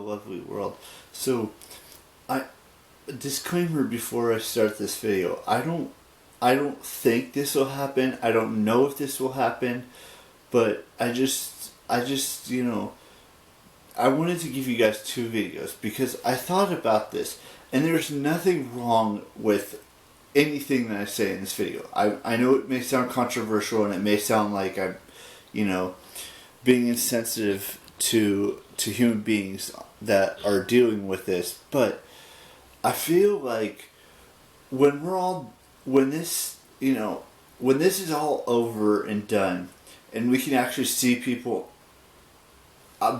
lovely world. So, I disclaimer before I start this video. I don't think this will happen. I don't know if this will happen, but I just I wanted to give you guys two videos because I thought about this, and there's nothing wrong with anything that I say in this video. I know it may sound controversial and it may sound like I'm, being insensitive to human beings that are dealing with this, but I feel like when this is all over and done, and we can actually see people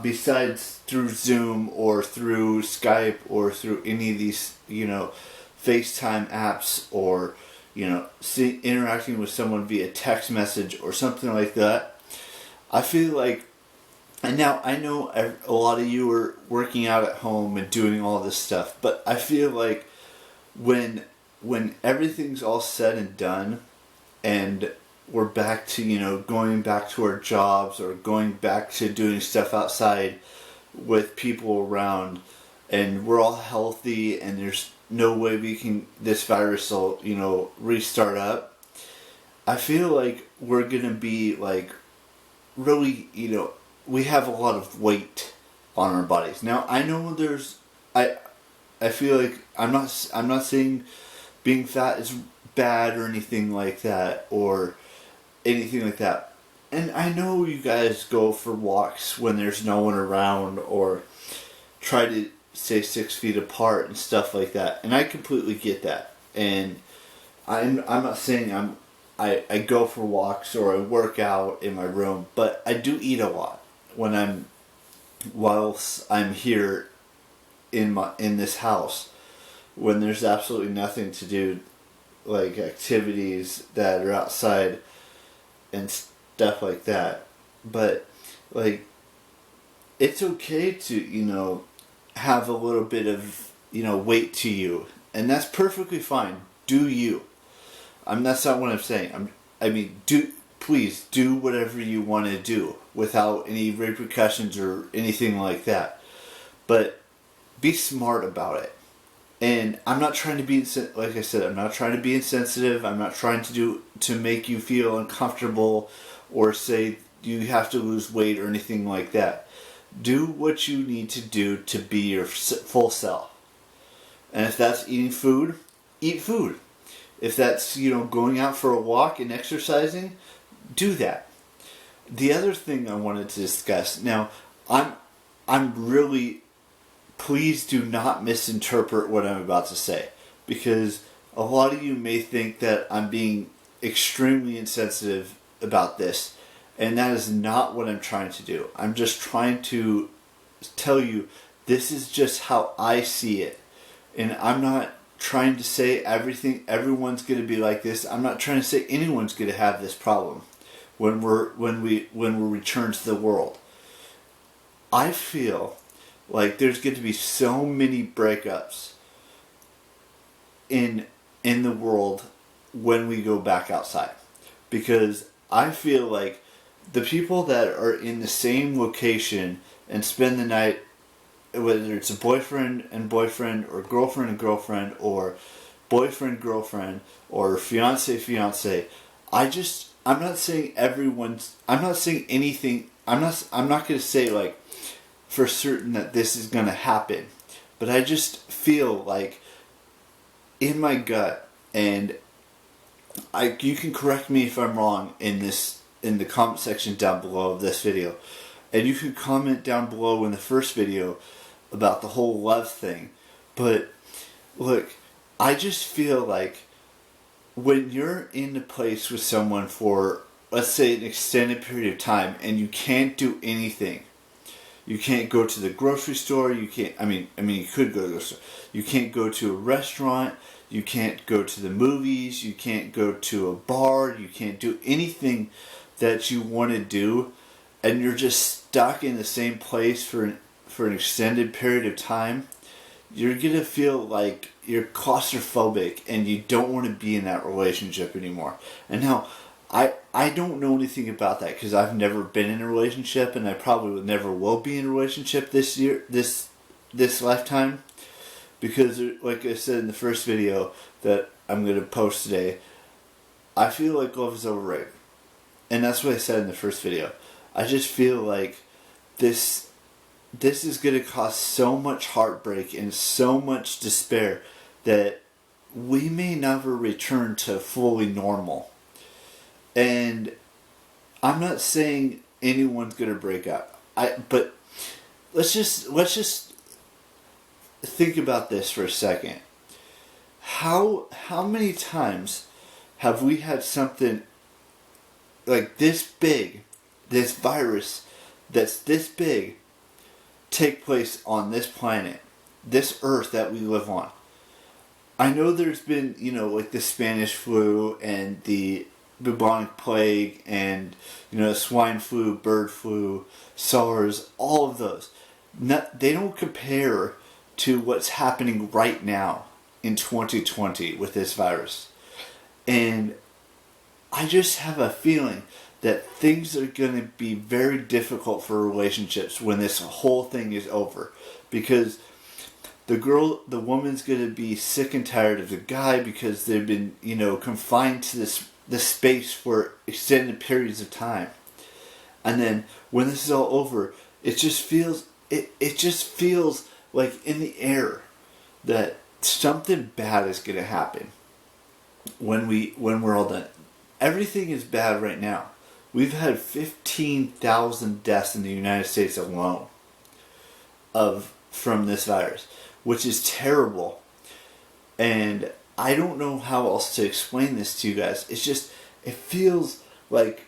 besides through Zoom or through Skype or through any of these, FaceTime apps or, interacting with someone via text message or something like that. I feel like, and now I know a lot of you are working out at home and doing all this stuff, but I feel like when everything's all said and done and we're back to, going back to our jobs or going back to doing stuff outside with people around, and we're all healthy and there's no way this virus will, restart up, I feel like we're going to be like really, we have a lot of weight on our bodies. Now, I know I feel like I'm not saying being fat is bad or anything like that or anything like that. And I know you guys go for walks when there's no one around or try to stay 6 feet apart and stuff like that. And I completely get that. And I'm not saying I go for walks or I work out in my room, but I do eat a lot whilst I'm here in this house when there's absolutely nothing to do, like activities that are outside and stuff like that. But like, it's okay to have a little bit of weight to you, and that's perfectly fine. Do you? That's not what I'm saying. Please do whatever you want to do without any repercussions or anything like that. But be smart about it. And I'm not trying to be, like I said, I'm not trying to be insensitive. I'm not trying to make you feel uncomfortable or say you have to lose weight or anything like that. Do what you need to do to be your full self. And if that's eating food, eat food. If that's, going out for a walk and exercising, do that. The other thing I wanted to discuss, now, I'm really, please do not misinterpret what I'm about to say, because a lot of you may think that I'm being extremely insensitive about this, and that is not what I'm trying to do. I'm just trying to tell you this is just how I see it, and I'm not trying to say everyone's going to be like this. I'm not trying to say anyone's going to have this problem when we return to the world. I feel like there's going to be so many breakups in the world when we go back outside, because I feel like the people that are in the same location and spend the night, whether it's a boyfriend and boyfriend or girlfriend and girlfriend or boyfriend girlfriend or fiance, I'm not saying anything, I'm not going to say like for certain that this is going to happen, but I just feel like in my gut, and you can correct me if I'm wrong in the comment section down below of this video, and you can comment down below in the first video about the whole love thing. But look, I just feel like when you're in a place with someone for, let's say, an extended period of time and you can't do anything, you can't go to the grocery store, you can't, you could go to the grocery store, you can't go to a restaurant, you can't go to the movies, you can't go to a bar, you can't do anything that you want to do, and you're just stuck in the same place for an extended period of time, you're going to feel like you're claustrophobic and you don't want to be in that relationship anymore. And now, I don't know anything about that because I've never been in a relationship, and I probably never will be in a relationship this this lifetime, because like I said in the first video that I'm going to post today, I feel like love is overrated. And that's what I said in the first video. I just feel like this is going to cause so much heartbreak and so much despair that we may never return to fully normal. And I'm not saying anyone's going to break up. But let's just think about this for a second. How many times have we had something like this big, this virus that's this big, take place on this planet, this earth that we live on? I know there's been, like the Spanish flu and the bubonic plague and, swine flu, bird flu, SARS, all of those. They don't compare to what's happening right now in 2020 with this virus. And I just have a feeling that things are going to be very difficult for relationships when this whole thing is over. Because the woman's going to be sick and tired of the guy because they've been, confined to this space for extended periods of time. And then when this is all over, it just feels like in the air that something bad is going to happen when we're all done. Everything is bad right now. We've had 15,000 deaths in the United States alone from this virus, which is terrible. And I don't know how else to explain this to you guys. It feels like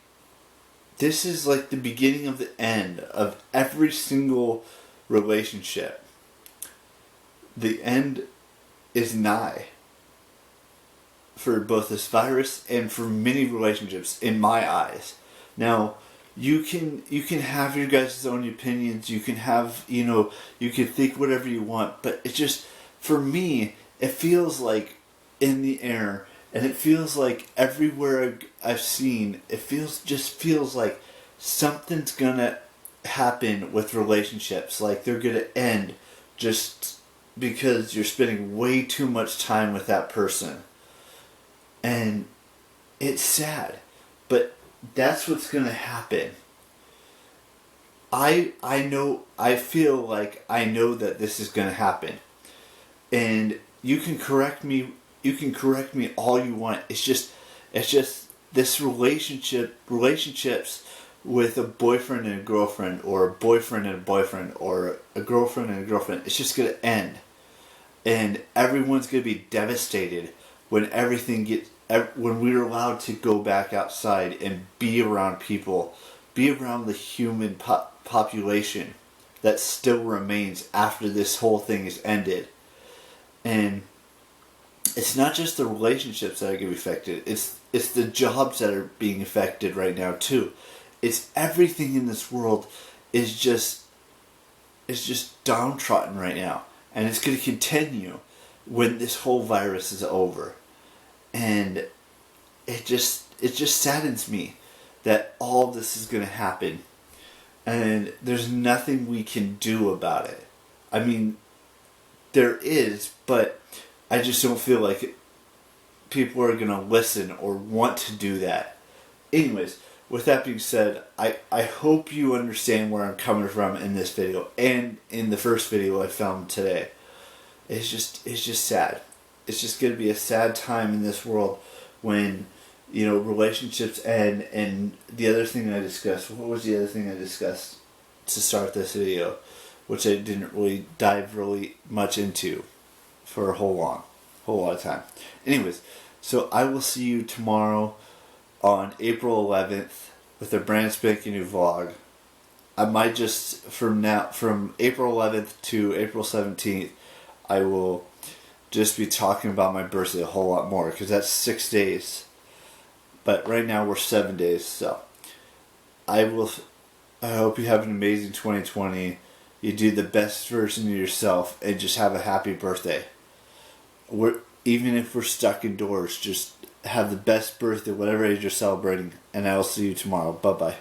this is like the beginning of the end of every single relationship. The end is nigh for both this virus and for many relationships, in my eyes. Now, you can have your guys' own opinions. You can have, you can think whatever you want. But it just, for me, it feels like in the air. And it feels like everywhere I've seen, it feels like something's gonna happen with relationships. Like they're gonna end just because you're spending way too much time with that person. And it's sad, but that's what's gonna happen. I feel like I know that this is gonna happen. And you can correct me all you want. It's just this relationships with a boyfriend and a girlfriend, or a boyfriend and a boyfriend, or a girlfriend and a girlfriend. It's just gonna end, and everyone's gonna be devastated when when we're allowed to go back outside and be around people, be around the human population that still remains after this whole thing is ended. And it's not just the relationships that are going to be affected. It's the jobs that are being affected right now too. It's everything in this world is just downtrodden right now, and it's going to continue when this whole virus is over. And it just saddens me that all of this is going to happen, and there's nothing we can do about it. I mean, there is, but I just don't feel like people are going to listen or want to do that. Anyways, with that being said, I hope you understand where I'm coming from in this video and in the first video I filmed today. It's just sad. It's just going to be a sad time in this world when, relationships end. And the other thing I discussed, what was the other thing I discussed to start this video, which I didn't really dive really much into for a whole lot of time. Anyways, so I will see you tomorrow on April 11th with a brand spanking new vlog. I might just, from April 11th to April 17th, I will just be talking about my birthday a whole lot more, because that's 6 days. But right now we're 7 days, so I hope you have an amazing 2020. You do the best version of yourself and just have a happy birthday. Even if we're stuck indoors, just have the best birthday, whatever age you're celebrating. And I will see you tomorrow. Bye-bye.